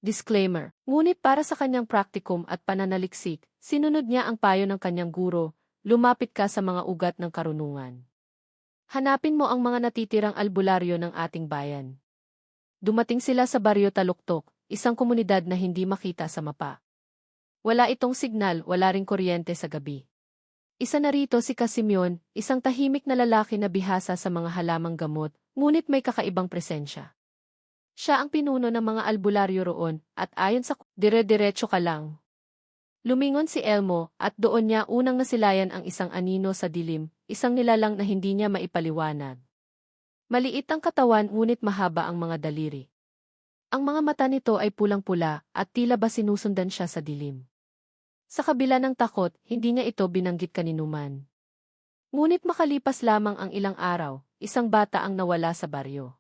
Disclaimer. Ngunit para sa kanyang praktikum at pananaliksik, sinunod niya ang payo ng kanyang guro, lumapit ka sa mga ugat ng karunungan. Hanapin mo ang mga natitirang albularyo ng ating bayan. Dumating sila sa Baryo Taluktok, isang komunidad na hindi makita sa mapa. Wala itong signal, wala ring kuryente sa gabi. Isa na rito si Casimyon, isang tahimik na lalaki na bihasa sa mga halamang gamot, ngunit may kakaibang presensya. Siya ang pinuno ng mga albularyo roon, at ayon sa dire-diretso ka lang. Lumingon si Elmo, at doon niya unang nasilayan ang isang anino sa dilim, isang nilalang na hindi niya maipaliwanag. Maliit ang katawan ngunit mahaba ang mga daliri. Ang mga mata nito ay pulang-pula, at tila ba sinusundan siya sa dilim. Sa kabila ng takot, hindi niya ito binanggit kaninuman. Ngunit makalipas lamang ang ilang araw, isang bata ang nawala sa baryo.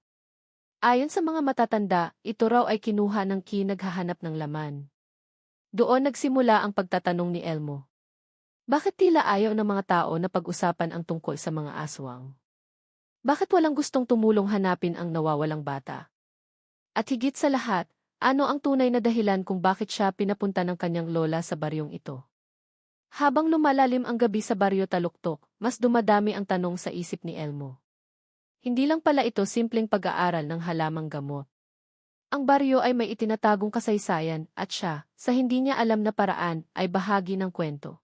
Ayon sa mga matatanda, ito raw ay kinuha ng naghahanap ng laman. Doon nagsimula ang pagtatanong ni Elmo. Bakit tila ayaw ng mga tao na pag-usapan ang tungkol sa mga aswang? Bakit walang gustong tumulong hanapin ang nawawalang bata? At higit sa lahat, ano ang tunay na dahilan kung bakit siya pinapunta ng kanyang lola sa baryong ito? Habang lumalalim ang gabi sa Baryo Taluktok, mas dumadami ang tanong sa isip ni Elmo. Hindi lang pala ito simpleng pag-aaral ng halamang gamot. Ang baryo ay may itinatagong kasaysayan at siya, sa hindi niya alam na paraan, ay bahagi ng kwento.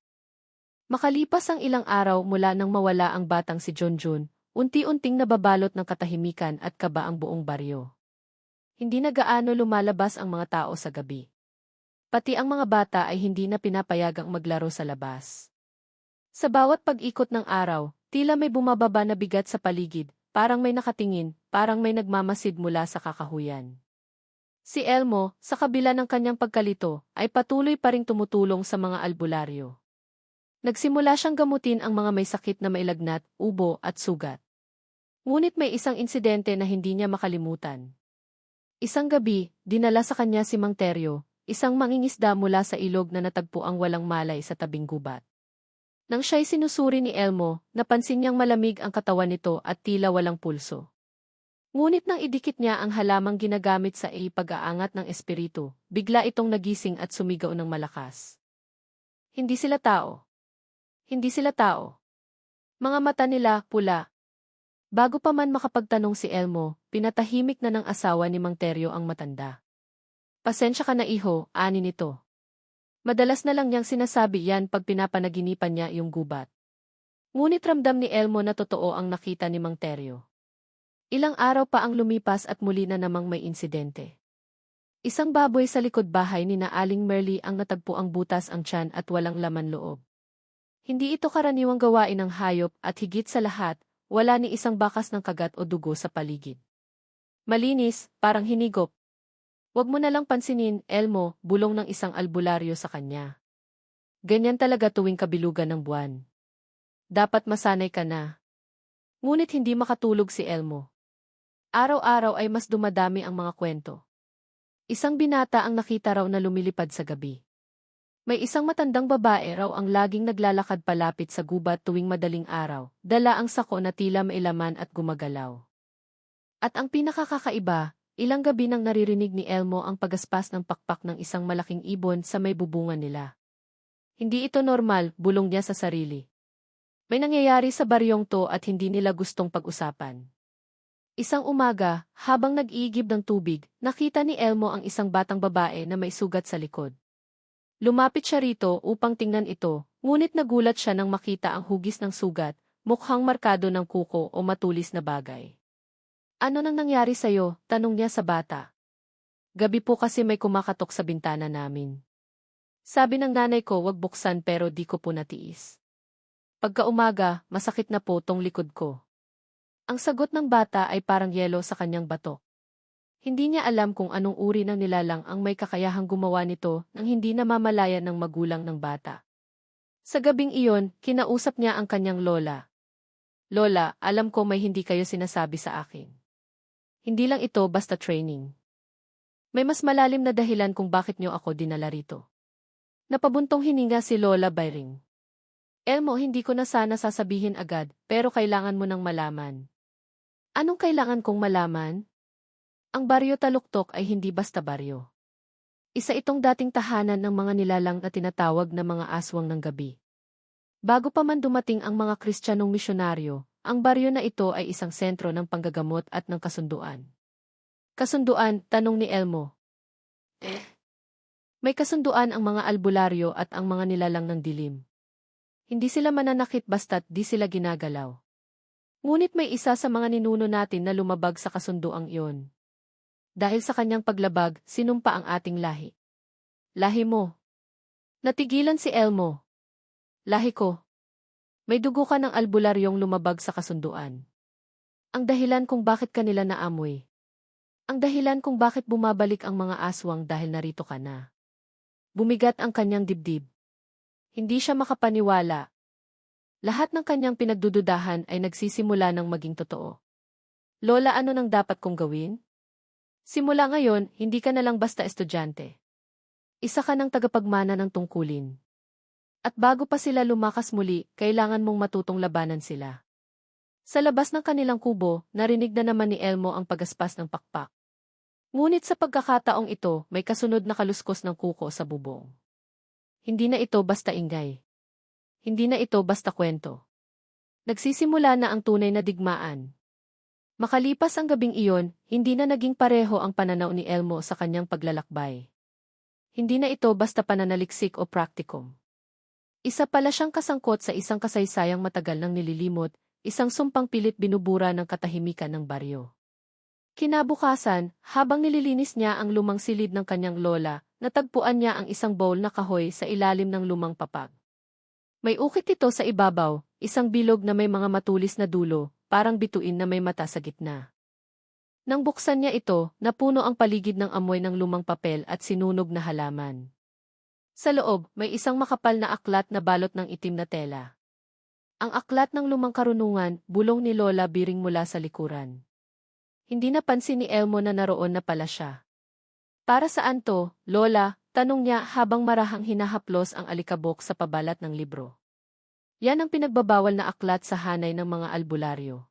Makalipas ang ilang araw mula nang mawala ang batang si Junjun, unti-unting nababalot ng katahimikan at kaba ang buong baryo. Hindi na gaano lumalabas ang mga tao sa gabi. Pati ang mga bata ay hindi na pinapayagang maglaro sa labas. Sa bawat pag-ikot ng araw, tila may bumababa na bigat sa paligid, parang may nakatingin, parang may nagmamasid mula sa kakahuyan. Si Elmo, sa kabila ng kanyang pagkalito, ay patuloy pa ring tumutulong sa mga albularyo. Nagsimula siyang gamutin ang mga may sakit na mailagnat, ubo at sugat. Ngunit may isang insidente na hindi niya makalimutan. Isang gabi, dinala sa kanya si Mang Teryo, isang mangingisda mula sa ilog na natagpo ang walang malay sa tabing gubat. Nang siya'y sinusuri ni Elmo, napansin niyang malamig ang katawan nito at tila walang pulso. Ngunit nang idikit niya ang halamang ginagamit sa pag-aangat ng espiritu, bigla itong nagising at sumigaw ng malakas. Hindi sila tao. Hindi sila tao. Mga mata nila, pula. Bago pa man makapagtanong si Elmo, pinatahimik na ng asawa ni Mang Teryo ang matanda. Pasensya ka na iho, ani nito. Madalas na lang niyang sinasabi yan pag pinapanaginipan niya yung gubat. Ngunit ramdam ni Elmo na totoo ang nakita ni Mang Teryo. Ilang araw pa ang lumipas at muli na namang may insidente. Isang baboy sa likod bahay ni Aling Merly ang natagpo ang butas ang tiyan at walang laman loob. Hindi ito karaniwang gawain ng hayop at higit sa lahat, wala ni isang bakas ng kagat o dugo sa paligid. Malinis, parang hinigop. Huwag mo na lang pansinin, Elmo, bulong ng isang albularyo sa kanya. Ganyan talaga tuwing kabilugan ng buwan. Dapat masanay ka na. Ngunit hindi makatulog si Elmo. Araw-araw ay mas dumadami ang mga kwento. Isang binata ang nakita raw na lumilipad sa gabi. May isang matandang babae raw ang laging naglalakad palapit sa gubat tuwing madaling araw, dala ang sako na tila may laman at gumagalaw. At ang pinakakakaiba, ilang gabi nang naririnig ni Elmo ang pagaspas ng pakpak ng isang malaking ibon sa may bubungan nila. Hindi ito normal, bulong niya sa sarili. May nangyayari sa baryong to at hindi nila gustong pag-usapan. Isang umaga, habang nag-iigib ng tubig, nakita ni Elmo ang isang batang babae na may sugat sa likod. Lumapit siya rito upang tingnan ito, ngunit nagulat siya nang makita ang hugis ng sugat, mukhang markado ng kuko o matulis na bagay. Ano nang nangyari sa'yo? Tanong niya sa bata. Gabi po kasi may kumakatok sa bintana namin. Sabi ng nanay ko wag buksan pero di ko po natiis. Pagka-umaga, masakit na po tong likod ko. Ang sagot ng bata ay parang yelo sa kanyang batok. Hindi niya alam kung anong uri ng nilalang ang may kakayahang gumawa nito nang hindi namamalayan ng magulang ng bata. Sa gabing iyon, kinausap niya ang kanyang lola. Lola, alam ko may hindi kayo sinasabi sa akin. Hindi lang ito basta training. May mas malalim na dahilan kung bakit niyo ako dinala rito. Napabuntong hininga si Lola Byring. Elmo, hindi ko na sana sasabihin agad, pero kailangan mo nang malaman. Anong kailangan kong malaman? Ang Baryo Taluktok ay hindi basta baryo. Isa itong dating tahanan ng mga nilalang na tinatawag na mga aswang ng gabi. Bago pa man dumating ang mga Kristiyanong misyonaryo, ang baryo na ito ay isang sentro ng panggagamot at ng kasunduan. Kasunduan, tanong ni Elmo. May kasunduan ang mga albularyo at ang mga nilalang ng dilim. Hindi sila mananakit basta't di sila ginagalaw. Ngunit may isa sa mga ninuno natin na lumabag sa kasunduang iyon. Dahil sa kanyang paglabag, sinumpa ang ating lahi. Lahi mo. Natigilan si Elmo. Lahi ko. May dugo ka ng albularyong lumabag sa kasunduan. Ang dahilan kung bakit kanila naamoy. Ang dahilan kung bakit bumabalik ang mga aswang dahil narito ka na. Bumigat ang kanyang dibdib. Hindi siya makapaniwala. Lahat ng kanyang pinagdududahan ay nagsisimula ng maging totoo. Lola, ano nang dapat kong gawin? Simula ngayon, hindi ka na lang basta estudyante. Isa ka ng tagapagmana ng tungkulin. At bago pa sila lumakas muli, kailangan mong matutong labanan sila. Sa labas ng kanilang kubo, narinig na naman ni Elmo ang pagaspas ng pakpak. Ngunit sa pagkakataong ito, may kasunod na kaluskos ng kuko sa bubong. Hindi na ito basta ingay. Hindi na ito basta kwento. Nagsisimula na ang tunay na digmaan. Makalipas ang gabing iyon, hindi na naging pareho ang pananaw ni Elmo sa kanyang paglalakbay. Hindi na ito basta pananaliksik o praktikum. Isa pala siyang kasangkot sa isang kasaysayang matagal nang nililimot, isang sumpang pilit binubura ng katahimikan ng baryo. Kinabukasan, habang nililinis niya ang lumang silid ng kanyang lola, natagpuan niya ang isang bowl na kahoy sa ilalim ng lumang papag. May ukit ito sa ibabaw, isang bilog na may mga matulis na dulo, parang bituin na may mata sa gitna. Nang buksan niya ito, napuno ang paligid ng amoy ng lumang papel at sinunog na halaman. Sa loob, may isang makapal na aklat na balot ng itim na tela. Ang aklat ng lumang karunungan, bulong ni Lola biring mula sa likuran. Hindi napansin ni Elmo na naroon na pala siya. Para saan to, Lola? Tanong niya habang marahang hinahaplos ang alikabok sa pabalat ng libro. Yan ang pinagbabawal na aklat sa hanay ng mga albularyo.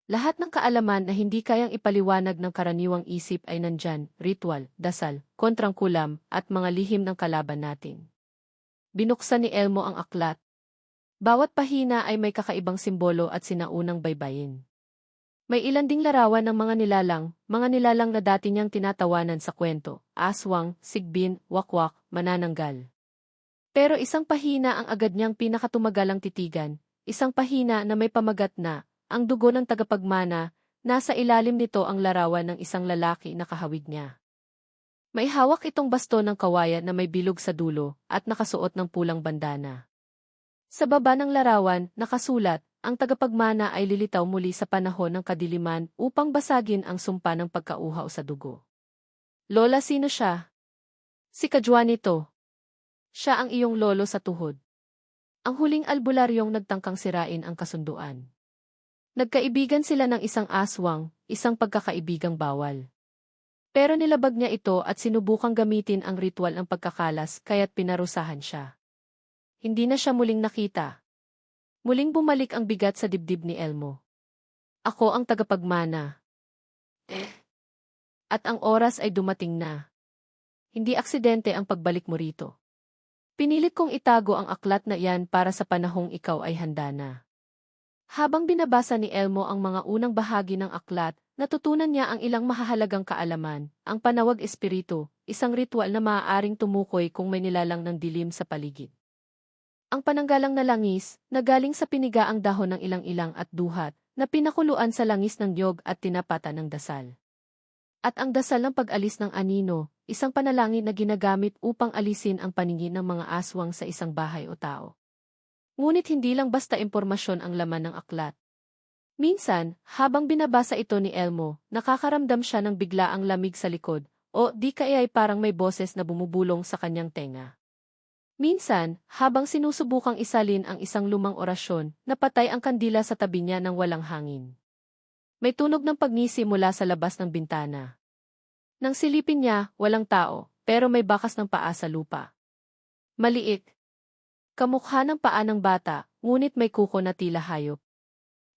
Lahat ng kaalaman na hindi kayang ipaliwanag ng karaniwang isip ay nandyan, ritual, dasal, kontrangkulam, at mga lihim ng kalaban natin. Binuksan ni Elmo ang aklat. Bawat pahina ay may kakaibang simbolo at sinaunang baybayin. May ilan ding larawan ng mga nilalang na dati niyang tinatawanan sa kwento, aswang, sigbin, wakwak, manananggal. Pero isang pahina ang agad niyang pinakatumagalang titigan, isang pahina na may pamagat na, ang dugo ng tagapagmana, nasa ilalim nito ang larawan ng isang lalaki na kahawig niya. May hawak itong baston ng kawayan na may bilog sa dulo at nakasuot ng pulang bandana. Sa baba ng larawan, nakasulat, ang tagapagmana ay lilitaw muli sa panahon ng kadiliman upang basagin ang sumpa ng pagkauhaw sa dugo. Lola, sino siya? Si Kajuanito. Siya ang iyong lolo sa tuhod. Ang huling albularyong nagtangkang sirain ang kasunduan. Nagkaibigan sila ng isang aswang, isang pagkakaibigang bawal. Pero nilabag niya ito at sinubukang gamitin ang ritual ng pagkakalas kaya't pinarusahan siya. Hindi na siya muling nakita. Muling bumalik ang bigat sa dibdib ni Elmo. Ako ang tagapagmana. At ang oras ay dumating na. Hindi aksidente ang pagbalik mo rito. Pinilit kong itago ang aklat na iyan para sa panahong ikaw ay handa na. Habang binabasa ni Elmo ang mga unang bahagi ng aklat, natutunan niya ang ilang mahahalagang kaalaman, ang panawag espiritu, isang ritual na maaaring tumukoy kung may nilalang ng dilim sa paligid. Ang pananggalang na langis, na galing sa pinigaang dahon ng ilang-ilang at duhat, na pinakuluan sa langis ng niyog at tinapatan ng dasal. At ang dasal ng pag-alis ng anino, isang panalangin na ginagamit upang alisin ang paningin ng mga aswang sa isang bahay o tao. Ngunit hindi lang basta impormasyon ang laman ng aklat. Minsan, habang binabasa ito ni Elmo, nakakaramdam siya ng biglaang lamig sa likod, o di kaya ay parang may boses na bumubulong sa kanyang tenga. Minsan, habang sinusubukang isalin ang isang lumang orasyon, napatay ang kandila sa tabi niya ng walang hangin. May tunog ng pagngisi mula sa labas ng bintana. Nang silipin niya, walang tao, pero may bakas ng paa sa lupa. Maliit. Kamukha ng paa ng bata, ngunit may kuko na tila hayop.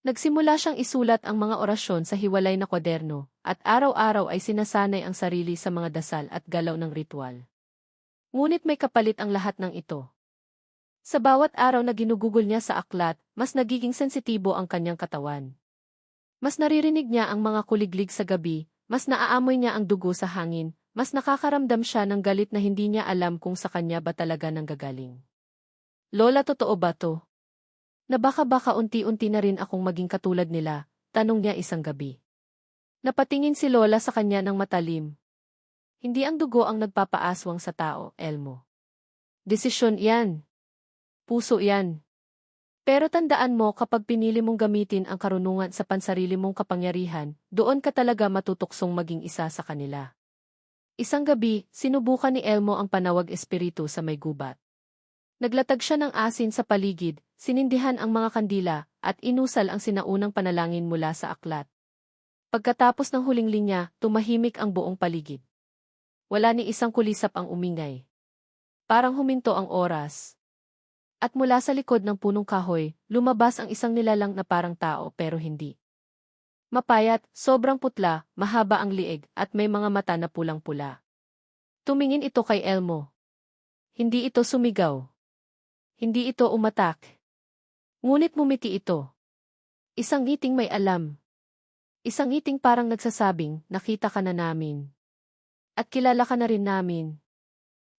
Nagsimula siyang isulat ang mga orasyon sa hiwalay na kwaderno, at araw-araw ay sinasanay ang sarili sa mga dasal at galaw ng ritual. Ngunit may kapalit ang lahat ng ito. Sa bawat araw na ginugugol niya sa aklat, mas nagiging sensitibo ang kanyang katawan. Mas naririnig niya ang mga kuliglig sa gabi, mas naaamoy niya ang dugo sa hangin, mas nakakaramdam siya ng galit na hindi niya alam kung sa kanya ba talaga nanggagaling. Lola, totoo ba to? Na baka unti-unti na rin akong maging katulad nila, tanong niya isang gabi. Napatingin si Lola sa kanya ng matalim. Hindi ang dugo ang nagpapaaswang sa tao, Elmo. Desisyon yan. Puso yan. Pero tandaan mo, kapag pinili mong gamitin ang karunungan sa pansarili mong kapangyarihan, doon ka talaga matutuksong maging isa sa kanila. Isang gabi, sinubukan ni Elmo ang panawag espiritu sa may gubat. Naglatag siya ng asin sa paligid, sinindihan ang mga kandila, at inusal ang sinaunang panalangin mula sa aklat. Pagkatapos ng huling linya, tumahimik ang buong paligid. Wala ni isang kulisap ang umingay. Parang huminto ang oras. At mula sa likod ng punong kahoy, lumabas ang isang nilalang na parang tao pero hindi. Mapayat, sobrang putla, mahaba ang liig, at may mga mata na pulang-pula. Tumingin ito kay Elmo. Hindi ito sumigaw. Hindi ito umatak. Ngunit mumiti ito. Isang ngiting may alam. Isang ngiting parang nagsasabing, nakita ka na namin. At kilala ka na rin namin.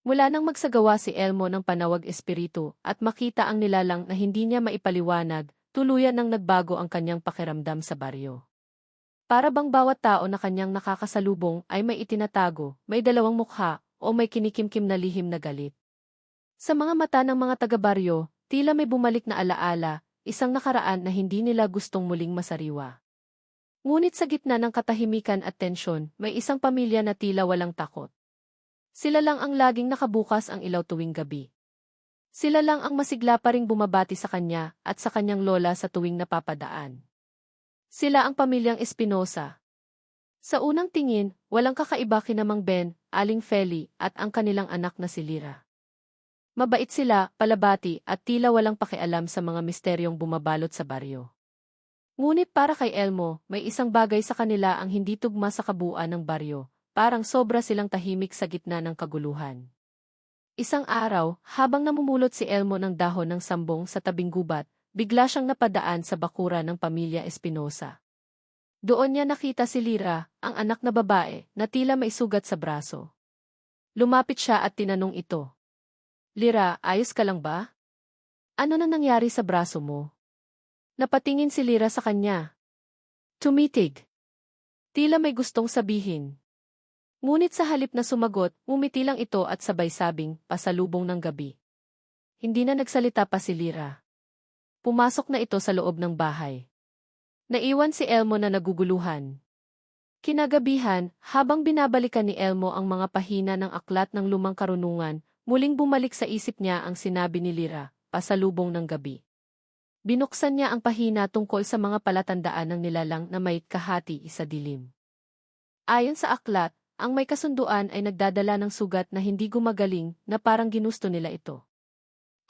Mula nang magsagawa si Elmo ng panawag espiritu at makita ang nilalang na hindi niya maipaliwanag, tuluyan nang nagbago ang kanyang pakiramdam sa baryo. Para bang bawat tao na kanyang nakakasalubong ay may itinatago, may dalawang mukha, o may kinikimkim na lihim na galit. Sa mga mata ng mga taga-baryo, tila may bumalik na alaala, isang nakaraan na hindi nila gustong muling masariwa. Ngunit sa gitna ng katahimikan at tensyon, may isang pamilya na tila walang takot. Sila lang ang laging nakabukas ang ilaw tuwing gabi. Sila lang ang masigla pa ring bumabati sa kanya at sa kanyang lola sa tuwing napapadaan. Sila ang pamilyang Espinosa. Sa unang tingin, walang kakaiba kina Mang Ben, Aling Feli, at ang kanilang anak na si Lira. Mabait sila, palabati, at tila walang pakialam sa mga misteryong bumabalot sa baryo. Ngunit para kay Elmo, may isang bagay sa kanila ang hindi tugma sa kabuuan ng baryo. Parang sobra silang tahimik sa gitna ng kaguluhan. Isang araw, habang namumulot si Elmo ng dahon ng sambong sa tabing gubat, bigla siyang napadaan sa bakura ng pamilya Espinosa. Doon niya nakita si Lira, ang anak na babae, na tila may sugat sa braso. Lumapit siya at tinanong ito. Lira, ayos ka lang ba? Ano nang nangyari sa braso mo? Napatingin si Lira sa kanya. Tumitig. Tila may gustong sabihin. Ngunit sa halip na sumagot, umiti lang ito at sabay sabing, pasalubong ng gabi. Hindi na nagsalita pa si Lira. Pumasok na ito sa loob ng bahay. Naiwan si Elmo na naguguluhan. Kinagabihan, habang binabalikan ni Elmo ang mga pahina ng aklat ng lumang karunungan, muling bumalik sa isip niya ang sinabi ni Lira, pasalubong ng gabi. Binuksan niya ang pahina tungkol sa mga palatandaan ng nilalang na may kahati sa dilim. Ayon sa aklat, ang may kasunduan ay nagdadala ng sugat na hindi gumagaling na parang ginusto nila ito.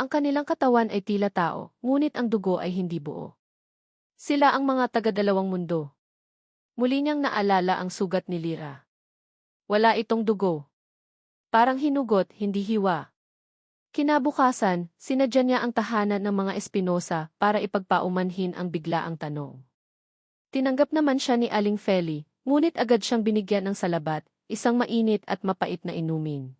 Ang kanilang katawan ay tila tao, ngunit ang dugo ay hindi buo. Sila ang mga taga-dalawang mundo. Muli niyang naalala ang sugat ni Lira. Wala itong dugo. Parang hinugot, hindi hiwa. Kinabukasan, sinadya niya ang tahanan ng mga Espinosa para ipagpaumanhin ang biglaang tanong. Tinanggap naman siya ni Aling Feli, ngunit agad siyang binigyan ng salabat, isang mainit at mapait na inumin.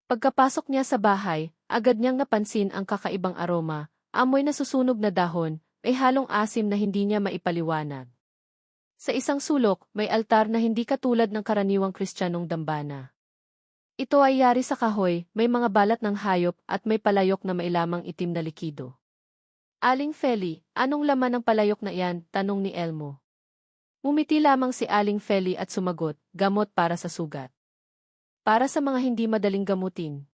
Pagkapasok niya sa bahay, agad niyang napansin ang kakaibang aroma, amoy na susunog na dahon, may halong asim na hindi niya maipaliwanag. Sa isang sulok, may altar na hindi katulad ng karaniwang Kristiyanong dambana. Ito ay yari sa kahoy, may mga balat ng hayop at may palayok na mailamang itim na likido. Aling Feli, anong laman ng palayok na iyan? Tanong ni Elmo. Umiti lamang si Aling Feli at sumagot, gamot para sa sugat. Para sa mga hindi madaling gamutin.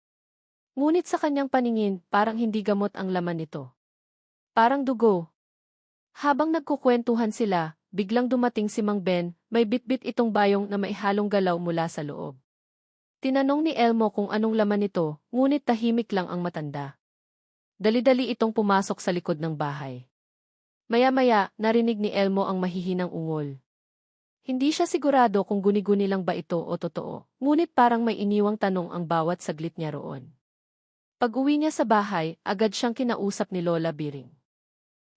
Ngunit sa kanyang paningin, parang hindi gamot ang laman nito. Parang dugo. Habang nagkukwentuhan sila, biglang dumating si Mang Ben, may bitbit itong bayong na may halong galaw mula sa loob. Tinanong ni Elmo kung anong laman nito, ngunit tahimik lang ang matanda. Dali-dali itong pumasok sa likod ng bahay. Maya-maya, narinig ni Elmo ang mahihinang ungol. Hindi siya sigurado kung guni-guni lang ba ito o totoo, ngunit parang may iniwang tanong ang bawat saglit niya roon. Pag-uwi niya sa bahay, agad siyang kinausap ni Lola Biring.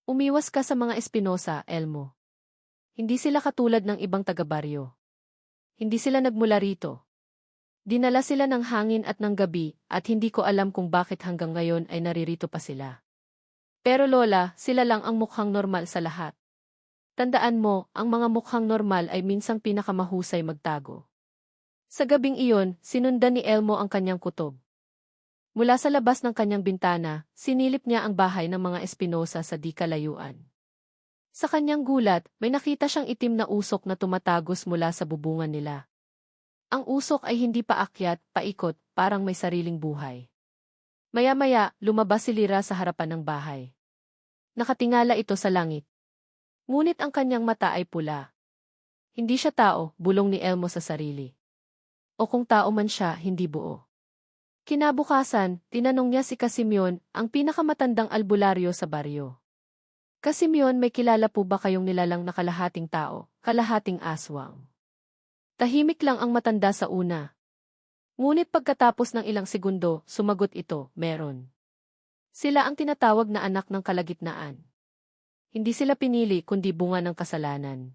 Umiwas ka sa mga Espinosa, Elmo. Hindi sila katulad ng ibang taga-baryo. Hindi sila nagmula rito. Dinala sila ng hangin at ng gabi, at hindi ko alam kung bakit hanggang ngayon ay naririto pa sila. Pero Lola, sila lang ang mukhang normal sa lahat. Tandaan mo, ang mga mukhang normal ay minsang pinakamahusay magtago. Sa gabing iyon, sinundan ni Elmo ang kanyang kutob. Mula sa labas ng kanyang bintana, sinilip niya ang bahay ng mga Espinosa sa di kalayuan. Sa kanyang gulat, may nakita siyang itim na usok na tumatagos mula sa bubungan nila. Ang usok ay hindi paakyat, paikot, parang may sariling buhay. Maya-maya, lumabas si Lyra sa harapan ng bahay. Nakatingala ito sa langit. Ngunit ang kanyang mata ay pula. Hindi siya tao, bulong ni Elmo sa sarili. O kung tao man siya, hindi buo. Kinabukasan, tinanong niya si Casimyon, ang pinakamatandang albularyo sa baryo. Casimyon, may kilala po ba kayong nilalang na kalahating tao, kalahating aswang? Tahimik lang ang matanda sa una. Ngunit pagkatapos ng ilang segundo, sumagot ito, meron. Sila ang tinatawag na anak ng kalagitnaan. Hindi sila pinili kundi bunga ng kasalanan.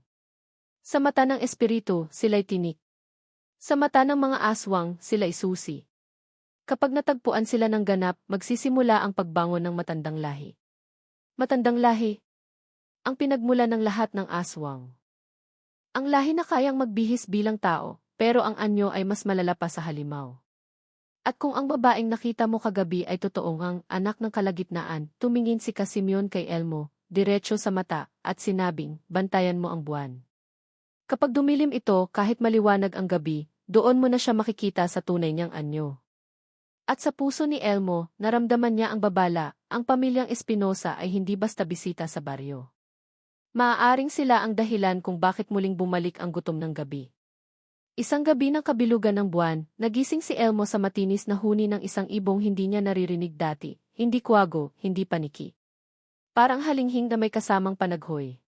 Sa mata ng espiritu, sila'y tinik. Sa mata ng mga aswang, sila'y susi. Kapag natagpuan sila ng ganap, magsisimula ang pagbangon ng matandang lahi. Matandang lahi. Ang pinagmula ng lahat ng aswang. Ang lahi na kayang magbihis bilang tao, pero ang anyo ay mas malala pa sa halimaw. At kung ang babaeng nakita mo kagabi ay totoong ang anak ng kalagitnaan, tumingin si Casimyon kay Elmo, diretso sa mata, at sinabing, bantayan mo ang buwan. Kapag dumilim ito, kahit maliwanag ang gabi, doon mo na siya makikita sa tunay niyang anyo. At sa puso ni Elmo, naramdaman niya ang babala, ang pamilyang Espinosa ay hindi basta bisita sa baryo. Maaaring sila ang dahilan kung bakit muling bumalik ang gutom ng gabi. Isang gabi ng kabilugan ng buwan, nagising si Elmo sa matinis na huni ng isang ibong hindi niya naririnig dati, hindi kwago, hindi paniki. Parang halinghing na may kasamang panaghoy.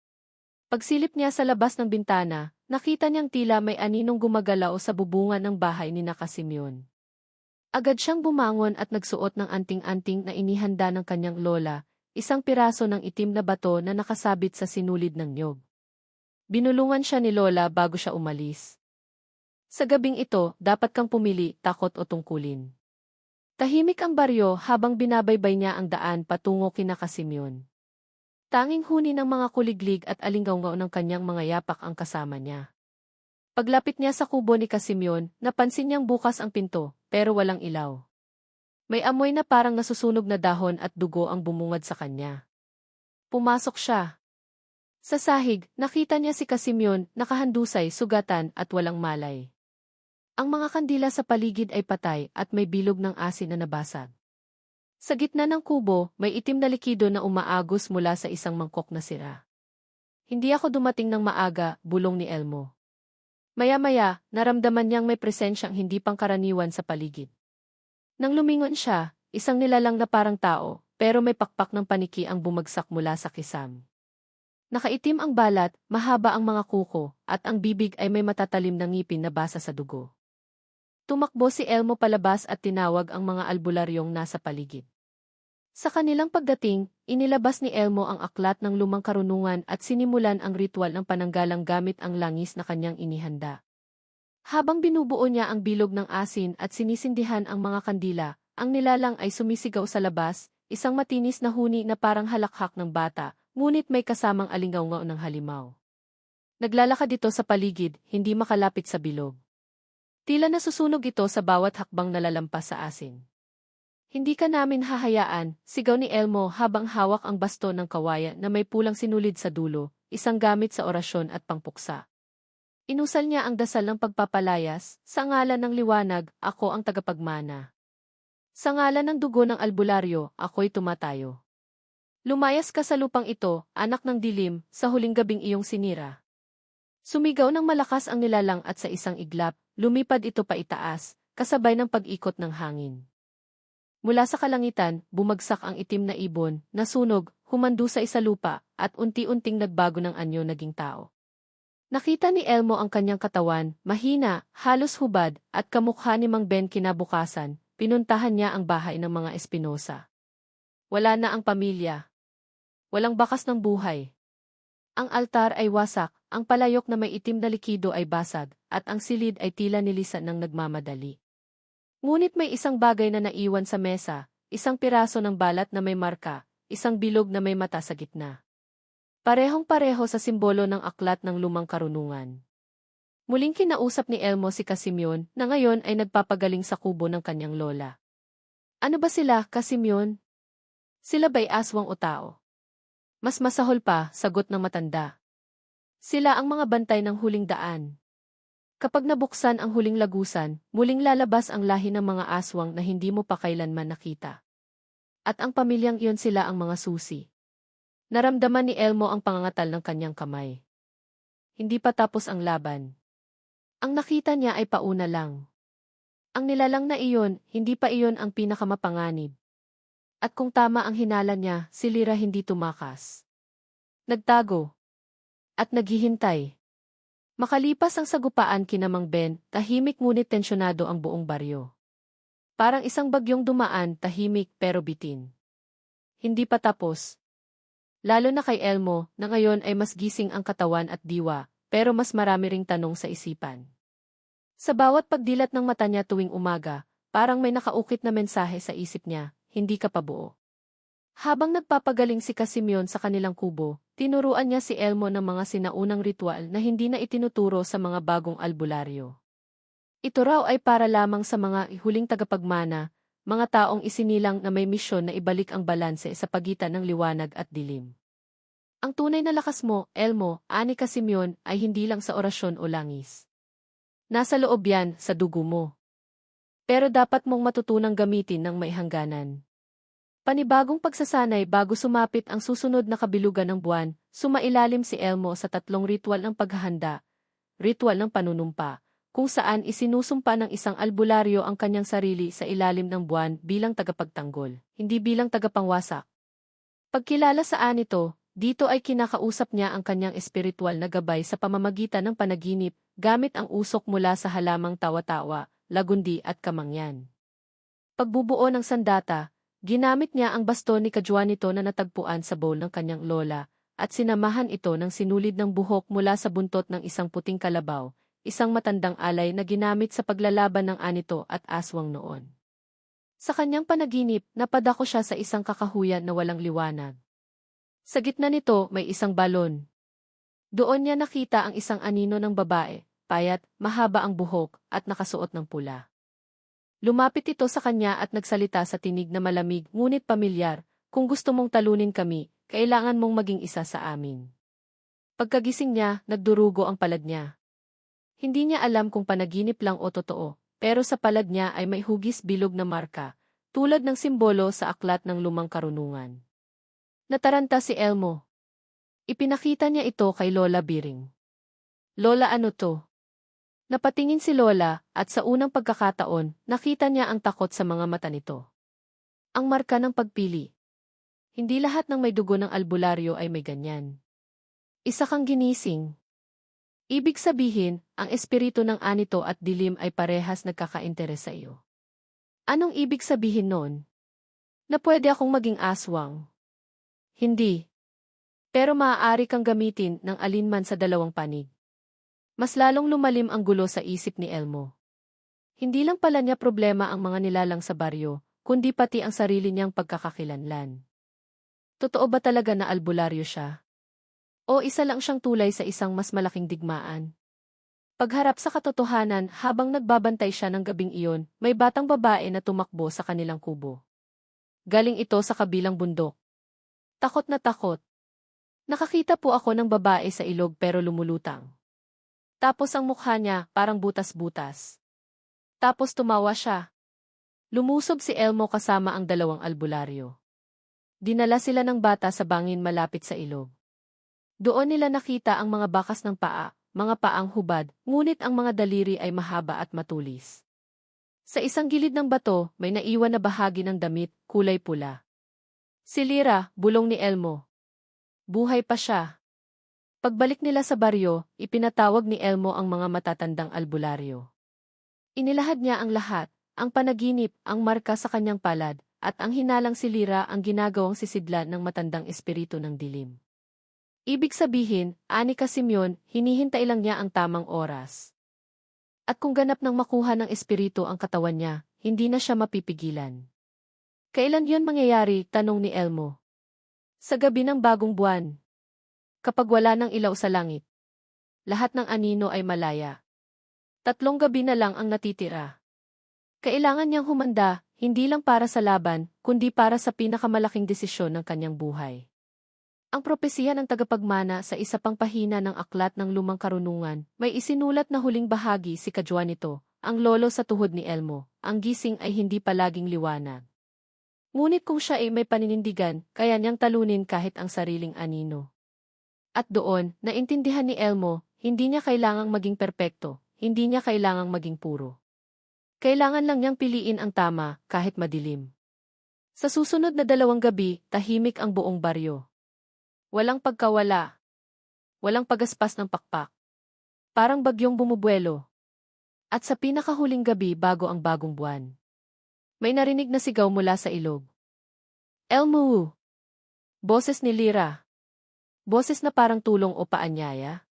Pagsilip niya sa labas ng bintana, nakita niyang tila may aninong gumagalaw sa bubungan ng bahay ni Casimyon. Agad siyang bumangon at nagsuot ng anting-anting na inihanda ng kanyang lola, isang piraso ng itim na bato na nakasabit sa sinulid ng niyog. Binulungan siya ni Lola bago siya umalis. Sa gabing ito, dapat kang pumili, takot o tungkulin. Tahimik ang baryo habang binabaybay niya ang daan patungo kina Casimyon. Tanging huni ng mga kuliglig at alinggaw-ngaw ng kanyang mga yapak ang kasama niya. Paglapit niya sa kubo ni Casimyon, napansin niyang bukas ang pinto, pero walang ilaw. May amoy na parang nasusunog na dahon at dugo ang bumungad sa kanya. Pumasok siya. Sa sahig, nakita niya si Casimyon, nakahandusay, sugatan at walang malay. Ang mga kandila sa paligid ay patay at may bilog ng asin na nabasag. Sa gitna ng kubo, may itim na likido na umaagos mula sa isang mangkok na sira. Hindi ako dumating ng maaga, bulong ni Elmo. Maya-maya, naramdaman niyang may presensyang hindi pangkaraniwan sa paligid. Nang lumingon siya, isang nilalang na parang tao, pero may pakpak ng paniki ang bumagsak mula sa kisam. Nakaitim ang balat, mahaba ang mga kuko, at ang bibig ay may matatalim na ngipin na basa sa dugo. Tumakbo si Elmo palabas at tinawag ang mga albularyong nasa paligid. Sa kanilang pagdating, inilabas ni Elmo ang aklat ng lumang karunungan at sinimulan ang ritual ng pananggalang gamit ang langis na kanyang inihanda. Habang binubuo niya ang bilog ng asin at sinisindihan ang mga kandila, ang nilalang ay sumisigaw sa labas, isang matinis na huni na parang halakhak ng bata, ngunit may kasamang alinggaw-ngaw ng halimaw. Naglalakad ito sa paligid, hindi makalapit sa bilog. Tila nasusunog ito sa bawat hakbang nalalampas sa asin. Hindi ka namin hahayaan, sigaw ni Elmo habang hawak ang baston ng kawayan na may pulang sinulid sa dulo, isang gamit sa orasyon at pangpuksa. Inusal niya ang dasal ng pagpapalayas, sa ngalan ng liwanag, ako ang tagapagmana. Sa ngalan ng dugo ng albularyo, ako'y tumatayo. Lumayas ka sa lupang ito, anak ng dilim, sa huling gabing iyong sinira. Sumigaw ng malakas ang nilalang at sa isang iglap, lumipad ito pa itaas, kasabay ng pag-ikot ng hangin. Mula sa kalangitan, bumagsak ang itim na ibon, nasunog, humando sa isalupa, at unti-unting nagbago ng anyo naging tao. Nakita ni Elmo ang kanyang katawan, mahina, halos hubad, at kamukha ni Mang Ben kinabukasan. Pinuntahan niya ang bahay ng mga Espinosa. Wala na ang pamilya. Walang bakas ng buhay. Ang altar ay wasak, ang palayok na may itim na likido ay basag, at ang silid ay tila nilisan ng nagmamadali. Ngunit may isang bagay na naiwan sa mesa, isang piraso ng balat na may marka, isang bilog na may mata sa gitna. Parehong-pareho sa simbolo ng aklat ng lumang karunungan. Muling kinausap ni Elmo si Casimyon na ngayon ay nagpapagaling sa kubo ng kanyang lola. Ano ba sila, Casimyon? Sila ba'y aswang o tao? Mas masahol pa, sagot ng matanda. Sila ang mga bantay ng huling daan. Kapag nabuksan ang huling lagusan, muling lalabas ang lahi ng mga aswang na hindi mo pa kailanman nakita. At ang pamilyang iyon sila ang mga susi. Naramdaman ni Elmo ang pangangatal ng kanyang kamay. Hindi pa tapos ang laban. Ang nakita niya ay pauna lang. Ang nilalang na iyon, hindi pa iyon ang pinakamapanganib. At kung tama ang hinala niya, si Lyra hindi tumakas. Nagtago. At naghihintay. Makalipas ang sagupaan kina Mang Ben, tahimik ngunit tensyonado ang buong baryo. Parang isang bagyong dumaan, tahimik pero bitin. Hindi pa tapos. Lalo na kay Elmo, na ngayon ay mas gising ang katawan at diwa, pero mas marami ring tanong sa isipan. Sa bawat pagdilat ng mata niya tuwing umaga, parang may nakaukit na mensahe sa isip niya, hindi ka pa buo. Habang nagpapagaling si Casimyon sa kanilang kubo, tinuruan niya si Elmo ng mga sinaunang ritual na hindi na itinuturo sa mga bagong albularyo. Ito raw ay para lamang sa mga huling tagapagmana, mga taong isinilang na may misyon na ibalik ang balanse sa pagitan ng liwanag at dilim. Ang tunay na lakas mo, Elmo, ani Casimyon, ay hindi lang sa orasyon o langis. Nasa loob yan, sa dugo mo. Pero dapat mong matutunang gamitin ng may hangganan. Panibagong pagsasanay bago sumapit ang susunod na kabilugan ng buwan, sumailalim si Elmo sa 3 ritual ng paghahanda, ritual ng panunumpa, kung saan isinusumpa ng isang albularyo ang kanyang sarili sa ilalim ng buwan bilang tagapagtanggol, hindi bilang tagapangwasak. Pagkilala sa anito, dito ay kinakausap niya ang kanyang espiritual na gabay sa pamamagitan ng panaginip, gamit ang usok mula sa halamang tawa-tawa, lagundi at kamangyan. Pagbubuo ng sandata, ginamit niya ang baston ni Kajuanito na natagpuan sa bowl ng kanyang lola, at sinamahan ito ng sinulid ng buhok mula sa buntot ng isang puting kalabaw, isang matandang alay na ginamit sa paglalaban ng anito at aswang noon. Sa kanyang panaginip, napadako siya sa isang kakahuyan na walang liwanag. Sa gitna nito may isang balon. Doon niya nakita ang isang anino ng babae, payat, mahaba ang buhok, at nakasuot ng pula. Lumapit ito sa kanya at nagsalita sa tinig na malamig ngunit pamilyar, kung gusto mong talunin kami, kailangan mong maging isa sa amin. Pagkagising niya, nagdurugo ang palad niya. Hindi niya alam kung panaginip lang o totoo, pero sa palad niya ay may hugis bilog na marka, tulad ng simbolo sa aklat ng lumang karunungan. Nataranta si Elmo. Ipinakita niya ito kay Lola Biring. Lola, ano to? Napatingin si Lola, at sa unang pagkakataon, nakita niya ang takot sa mga mata nito. Ang marka ng pagpili. Hindi lahat ng may dugo ng albularyo ay may ganyan. Isa kang ginising. Ibig sabihin, ang espiritu ng anito at dilim ay parehas nagkakainteres sa iyo. Anong ibig sabihin nun? Na pwede akong maging aswang? Hindi. Pero maaari kang gamitin ng alinman sa dalawang panig. Mas lalong lumalim ang gulo sa isip ni Elmo. Hindi lang pala niya problema ang mga nilalang sa baryo, kundi pati ang sarili niyang pagkakakilanlan. Totoo ba talaga na albularyo siya? O isa lang siyang tulay sa isang mas malaking digmaan? Pagharap sa katotohanan, habang nagbabantay siya ng gabing iyon, may batang babae na tumakbo sa kanilang kubo. Galing ito sa kabilang bundok. Takot na takot. Nakakita po ako ng babae sa ilog pero lumulutang. Tapos ang mukha niya, parang butas-butas. Tapos tumawa siya. Lumusob si Elmo kasama ang 2 albularyo. Dinala sila ng bata sa bangin malapit sa ilog. Doon nila nakita ang mga bakas ng paa, mga paang hubad, ngunit ang mga daliri ay mahaba at matulis. Sa isang gilid ng bato, may naiwan na bahagi ng damit, kulay pula. Si Lyra, bulong ni Elmo. Buhay pa siya. Pagbalik nila sa baryo, ipinatawag ni Elmo ang mga matatandang albularyo. Inilahad niya ang lahat, ang panaginip, ang marka sa kanyang palad, at ang hinalang si Lyra ang ginagawang sisidlan ng matandang espiritu ng dilim. Ibig sabihin, ani ka Simeon, hinihintay lang niya ang tamang oras. At kung ganap nang makuha ng espiritu ang katawan niya, hindi na siya mapipigilan. Kailan yon mangyayari? Tanong ni Elmo. Sa gabi ng bagong buwan. Kapag wala ng ilaw sa langit. Lahat ng anino ay malaya. 3 gabi na lang ang natitira. Kailangan niyang humanda, hindi lang para sa laban, kundi para sa pinakamalaking desisyon ng kanyang buhay. Ang propesiya ng tagapagmana sa isa pang pahina ng aklat ng lumang karunungan, may isinulat na huling bahagi si Juanito, ang lolo sa tuhod ni Elmo, ang gising ay hindi palaging liwanag. Ngunit kung siya ay may paninindigan, kaya niyang talunin kahit ang sariling anino. At doon, naintindihan ni Elmo, hindi niya kailangang maging perpekto, hindi niya kailangang maging puro. Kailangan lang niyang piliin ang tama, kahit madilim. Sa susunod na 2 gabi, tahimik ang buong baryo. Walang pagkawala. Walang pagaspas ng pakpak. Parang bagyong bumubuelo. At sa pinakahuling gabi bago ang bagong buwan, may narinig na sigaw mula sa ilog. Elmo! Boses ni Lyra. Boses na parang tulong o paanyaya.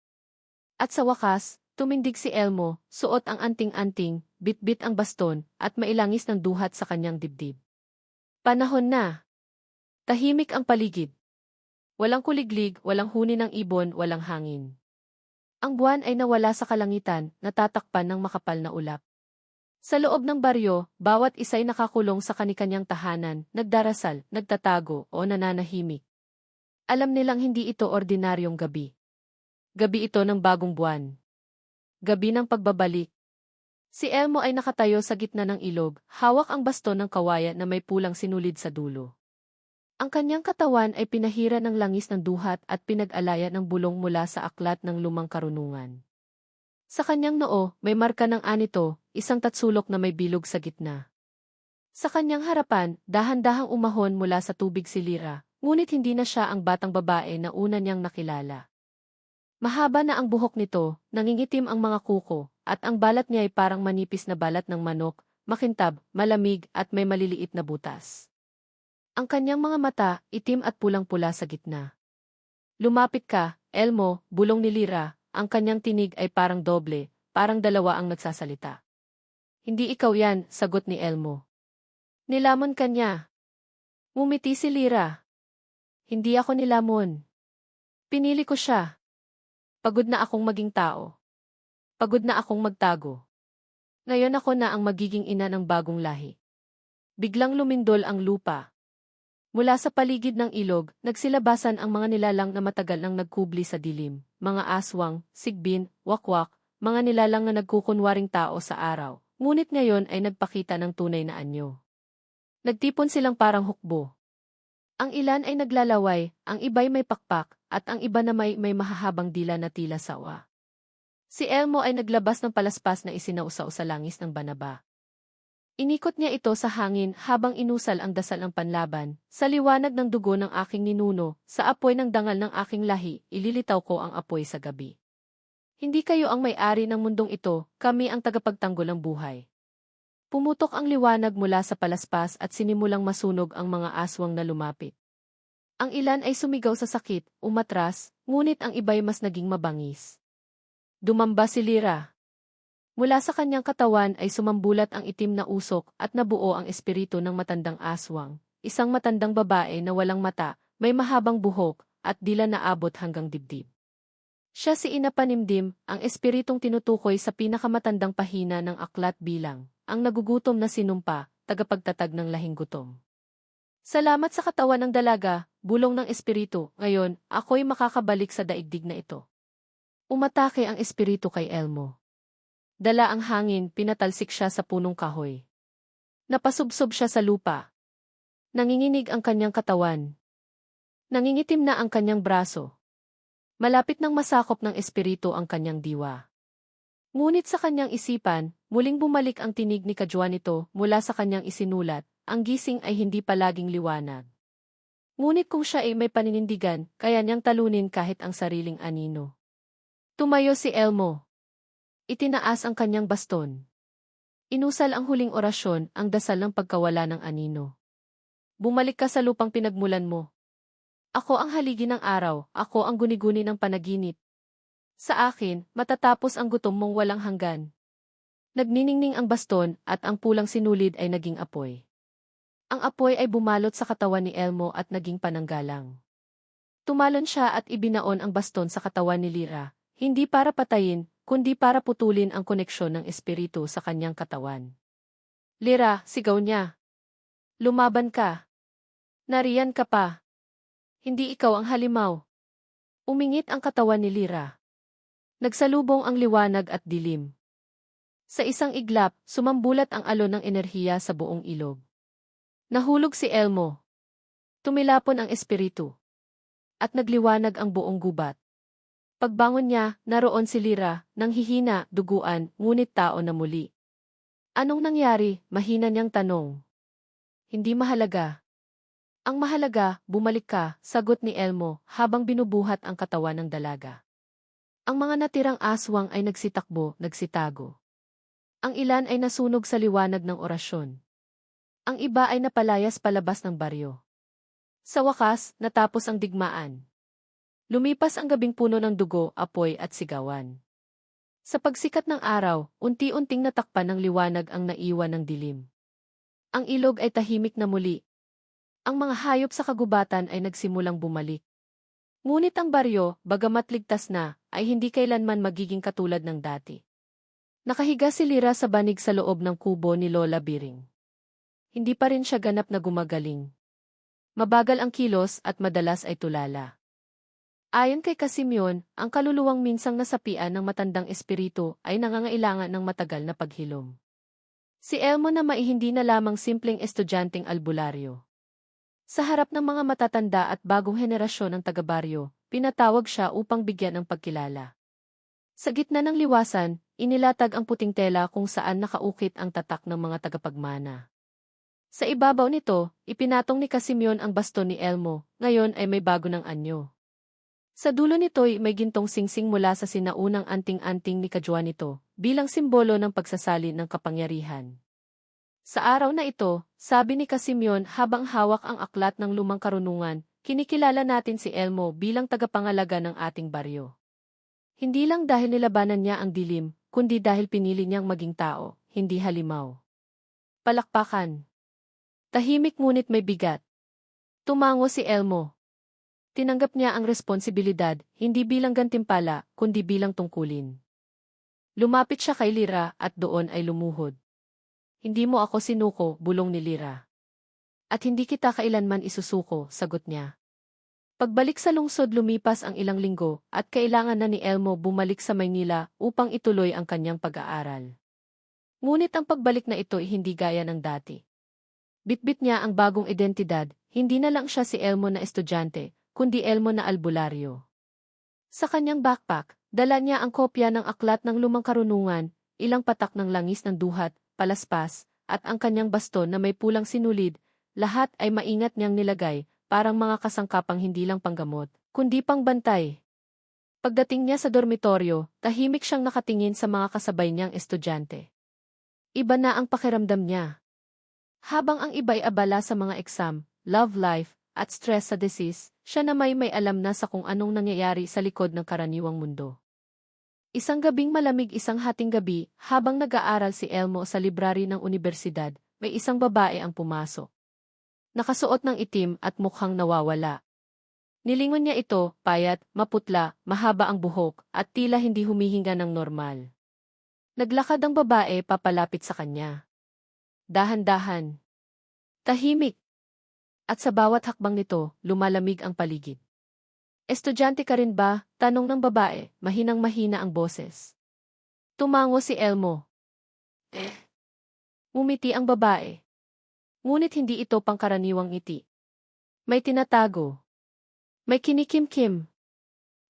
At sa wakas, tumindig si Elmo, suot ang anting-anting, bitbit ang baston, at mailangis ng duhat sa kanyang dibdib. Panahon na! Tahimik ang paligid. Walang kuliglig, walang huni ng ibon, walang hangin. Ang buwan ay nawala sa kalangitan, natatakpan ng makapal na ulap. Sa loob ng baryo, bawat isa'y nakakulong sa kani-kanyang tahanan, nagdarasal, nagtatago, o nananahimik. Alam nilang hindi ito ordinaryong gabi. Gabi ito ng bagong buwan. Gabi ng pagbabalik. Si Elmo ay nakatayo sa gitna ng ilog, hawak ang baston ng kawayan na may pulang sinulid sa dulo. Ang kanyang katawan ay pinahira ng langis ng duhat at pinag-alaya ng bulong mula sa aklat ng lumang karunungan. Sa kanyang noo, may marka ng anito, isang tatsulok na may bilog sa gitna. Sa kanyang harapan, dahan-dahang umahon mula sa tubig si Lyra, ngunit hindi na siya ang batang babae na una niyang nakilala. Mahaba na ang buhok nito, nangingitim ang mga kuko, at ang balat niya ay parang manipis na balat ng manok, makintab, malamig at may maliliit na butas. Ang kanyang mga mata, itim at pulang-pula sa gitna. Lumapit ka, Elmo, bulong ni Lyra, ang kanyang tinig ay parang doble, parang 2 ang nagsasalita. Hindi ikaw yan, sagot ni Elmo. Nilamon ka niya. Ngumiti si Lyra. Hindi ako nilamon. Pinili ko siya. Pagod na akong maging tao. Pagod na akong magtago. Ngayon ako na ang magiging ina ng bagong lahi. Biglang lumindol ang lupa. Mula sa paligid ng ilog, nagsilabasan ang mga nilalang na matagal nang nagkubli sa dilim, mga aswang, sigbin, wakwak, mga nilalang na nagkukunwaring tao sa araw, ngunit ngayon ay nagpakita ng tunay na anyo. Nagtipon silang parang hukbo. Ang ilan ay naglalaway, ang iba'y may pakpak, at ang iba na may mahahabang dila na tila sawa. Si Elmo ay naglabas ng palaspas na isinausaw sa langis ng banaba. Inikot niya ito sa hangin habang inusal ang dasal ng panlaban, sa liwanag ng dugo ng aking ninuno, sa apoy ng dangal ng aking lahi, ililitaw ko ang apoy sa gabi. Hindi kayo ang may-ari ng mundong ito, kami ang tagapagtanggol ng buhay. Pumutok ang liwanag mula sa palaspas at sinimulang masunog ang mga aswang na lumapit. Ang ilan ay sumigaw sa sakit, umatras, ngunit ang iba'y mas naging mabangis. Dumamba si Lyra. Mula sa kanyang katawan ay sumambulat ang itim na usok at nabuo ang espiritu ng matandang aswang, isang matandang babae na walang mata, may mahabang buhok, at dila na abot hanggang dibdib. Siya si Ina Panimdim, ang espiritong tinutukoy sa pinakamatandang pahina ng aklat bilang, ang nagugutom na sinumpa, tagapagtatag ng lahing gutom. Salamat sa katawan ng dalaga, bulong ng espiritu, ngayon, ako'y makakabalik sa daigdig na ito. Umatake ang espiritu kay Elmo. Dala ang hangin, pinatalsik siya sa punong kahoy. Napasubsob siya sa lupa. Nanginginig ang kanyang katawan. Nangingitim na ang kanyang braso. Malapit nang masakop ng espiritu ang kanyang diwa. Ngunit sa kanyang isipan, muling bumalik ang tinig ni Juanito mula sa kanyang isinulat, ang gising ay hindi palaging liwanag. Ngunit kung siya ay may paninindigan, kaya niyang talunin kahit ang sariling anino. Tumayo si Elmo. Itinaas ang kanyang baston. Inusal ang huling orasyon, ang dasal ng pagkawala ng anino. Bumalik ka sa lupang pinagmulan mo. Ako ang haligi ng araw, ako ang guni-guni ng panaginip. Sa akin, matatapos ang gutom mong walang hanggan. Nagniningning ang baston at ang pulang sinulid ay naging apoy. Ang apoy ay bumalot sa katawan ni Elmo at naging pananggalang. Tumalon siya at ibinaon ang baston sa katawan ni Lyra, hindi para patayin, kundi para putulin ang koneksyon ng espiritu sa kanyang katawan. Lyra, sigaw niya. Lumaban ka. Nariyan ka pa. Hindi ikaw ang halimaw. Umingit ang katawan ni Lyra. Nagsalubong ang liwanag at dilim. Sa isang iglap, sumambulat ang alon ng enerhiya sa buong ilog. Nahulog si Elmo. Tumilapon ang espiritu. At nagliwanag ang buong gubat. Pagbangon niya, naroon si Lyra, nang hihina, duguan, ngunit tao na muli. Anong nangyari? Mahina niyang tanong. Hindi mahalaga. Ang mahalaga, bumalik ka, sagot ni Elmo, habang binubuhat ang katawan ng dalaga. Ang mga natirang aswang ay nagsitakbo, nagsitago. Ang ilan ay nasunog sa liwanag ng orasyon. Ang iba ay napalayas palabas ng baryo. Sa wakas, natapos ang digmaan. Lumipas ang gabing puno ng dugo, apoy at sigawan. Sa pagsikat ng araw, unti-unting natakpan ng liwanag ang naiwan ng dilim. Ang ilog ay tahimik na muli. Ang mga hayop sa kagubatan ay nagsimulang bumalik. Ngunit ang baryo, bagamat ligtas na, ay hindi kailanman magiging katulad ng dati. Nakahiga si Lyra sa banig sa loob ng kubo ni Lola Biring. Hindi pa rin siya ganap na gumagaling. Mabagal ang kilos at madalas ay tulala. Ayon kay Casimyon, ang kaluluwang minsang nasapian ng matandang espiritu ay nangangailangan ng matagal na paghilom. Si Elmo na hindi na lamang simpleng estudyanteng albularyo. Sa harap ng mga matatanda at bagong henerasyon ng taga-baryo, pinatawag siya upang bigyan ng pagkilala. Sa gitna ng liwasan, inilatag ang puting tela kung saan nakaukit ang tatak ng mga tagapagmana. Sa ibabaw nito, ipinatong ni Casimyon ang baston ni Elmo, ngayon ay may bago ng anyo. Sa dulo nito'y may gintong singsing mula sa sinaunang anting-anting ni Kajuanito, bilang simbolo ng pagsasalin ng kapangyarihan. Sa araw na ito, sabi ni Casimyon habang hawak ang aklat ng lumang karunungan, kinikilala natin si Elmo bilang tagapangalaga ng ating baryo. Hindi lang dahil nilabanan niya ang dilim, kundi dahil pinili niyang maging tao, hindi halimaw. Palakpakan. Tahimik ngunit may bigat. Tumango si Elmo. Tinanggap niya ang responsibilidad, hindi bilang gantimpala, kundi bilang tungkulin. Lumapit siya kay Lyra at doon ay lumuhod. Hindi mo ako sinuko, bulong ni Lyra. At hindi kita kailanman isusuko, sagot niya. Pagbalik sa lungsod lumipas ang ilang linggo at kailangan na ni Elmo bumalik sa Maynila upang ituloy ang kanyang pag-aaral. Ngunit ang pagbalik na ito ay hindi gaya ng dati. Bitbit niya ang bagong identidad, hindi na lang siya si Elmo na estudyante, kundi Elmo na albularyo. Sa kanyang backpack, dala niya ang kopya ng aklat ng lumang karunungan, ilang patak ng langis ng duhat, palaspas, at ang kanyang baston na may pulang sinulid, lahat ay maingat niyang nilagay, parang mga kasangkapang hindi lang panggamot, kundi pangbantay. Pagdating niya sa dormitoryo, tahimik siyang nakatingin sa mga kasabay niyang estudyante. Iba na ang pakiramdam niya. Habang ang iba'y abala sa mga exam, love life, at stress sa disease, siya na may alam na sa kung anong nangyayari sa likod ng karaniwang mundo. Isang gabing malamig isang hating gabi, habang nag-aaral si Elmo sa library ng unibersidad, may isang babae ang pumasok. Nakasuot ng itim at mukhang nawawala. Nilingon niya ito, payat, maputla, mahaba ang buhok, at tila hindi humihinga ng normal. Naglakad ang babae papalapit sa kanya. Dahan-dahan. Tahimik. At sa bawat hakbang nito, lumalamig ang paligid. Estudyante ka rin ba? Tanong ng babae, mahinang-mahina ang boses. Tumango si Elmo. Ngumiti ang babae. Ngunit hindi ito pangkaraniwang ngiti. May tinatago. May kinikim-kim.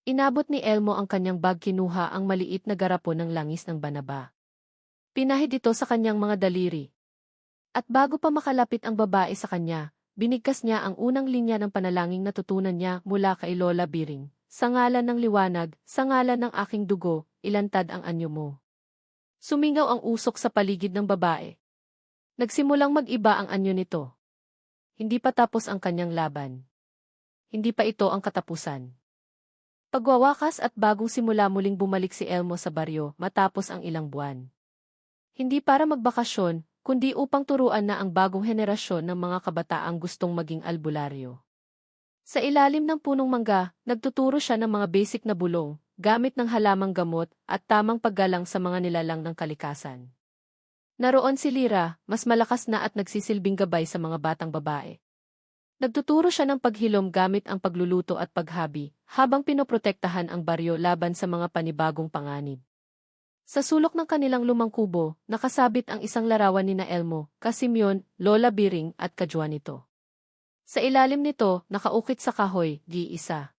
Inabot ni Elmo ang kanyang bag, kinuha ang maliit na garapon ng langis ng banaba. Pinahid ito sa kanyang mga daliri. At bago pa makalapit ang babae sa kanya, binigkas niya ang unang linya ng panalangin na natutunan niya mula kay Lola Biring. Sa ngalan ng liwanag, sa ngalan ng aking dugo, ilantad ang anyo mo. Sumingaw ang usok sa paligid ng babae. Nagsimulang mag-iba ang anyo nito. Hindi pa tapos ang kanyang laban. Hindi pa ito ang katapusan. Pagwawakas at bagong simula muling bumalik si Elmo sa baryo matapos ang ilang buwan. Hindi para magbakasyon, kundi upang turuan na ang bagong henerasyon ng mga kabataang gustong maging albularyo. Sa ilalim ng punong mangga, nagtuturo siya ng mga basic na bulong, gamit ng halamang gamot at tamang paggalang sa mga nilalang ng kalikasan. Naroon si Lyra, mas malakas na at nagsisilbing gabay sa mga batang babae. Nagtuturo siya ng paghilom gamit ang pagluluto at paghabi, habang pinoprotektahan ang baryo laban sa mga panibagong panganib. Sa sulok ng kanilang lumang kubo, nakasabit ang isang larawan ni Elmo, Casimyon, Lola Biring at Juanito. Sa ilalim nito, nakaukit sa kahoy, G1.